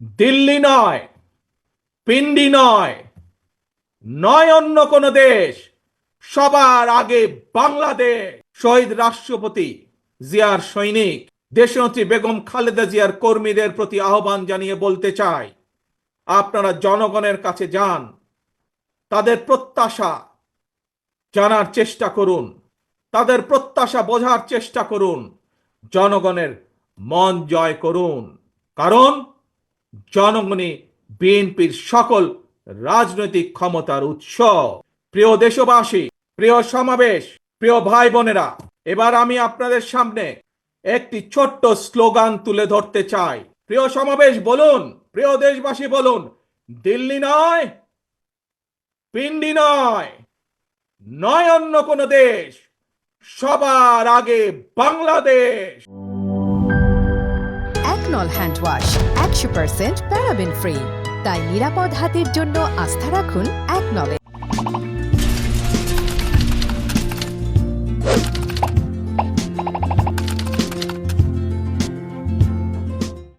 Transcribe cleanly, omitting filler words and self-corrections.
দিল্লি নয়, পিন্ডি নয়, নয় অন্য কোন দেশ, সবার আগে বাংলাদেশ। শহীদ রাষ্ট্রপতি জিয়ার সৈনিক দেশনেত্রী বেগম খালেদা জিয়ার কর্মীদের প্রতি আহ্বান জানিয়ে বলতে চাই, আপনারা জনগণের কাছে যান, তাদের প্রত্যাশা জানার চেষ্টা করুন, তাদের প্রত্যাশা বোঝার চেষ্টা করুন, জনগণের মন জয় করুন। কারণ জনগণই বিএনপির সকল রাজনৈতিক ক্ষমতার উৎস। প্রিয় দেশবাসী, প্রিয় সমাবেশ, প্রিয় ভাই বোনেরা, এবার আমি আপনাদের সামনে একটি ছোট্ট স্লোগান তুলে ধরতে চাই। প্রিয় সমাবেশ বলুন, প্রিয় দেশবাসী বলুন, দিল্লি নয়, পিন্ডি নয়, নয় অন্য কোন দেশ, সবার আগে বাংলাদেশ। একনল হ্যান্ড ওয়াশ 100% প্যারাবেন ফ্রি, তাই নিরাপদ হাতের জন্য আস্থা রাখুন একনলে।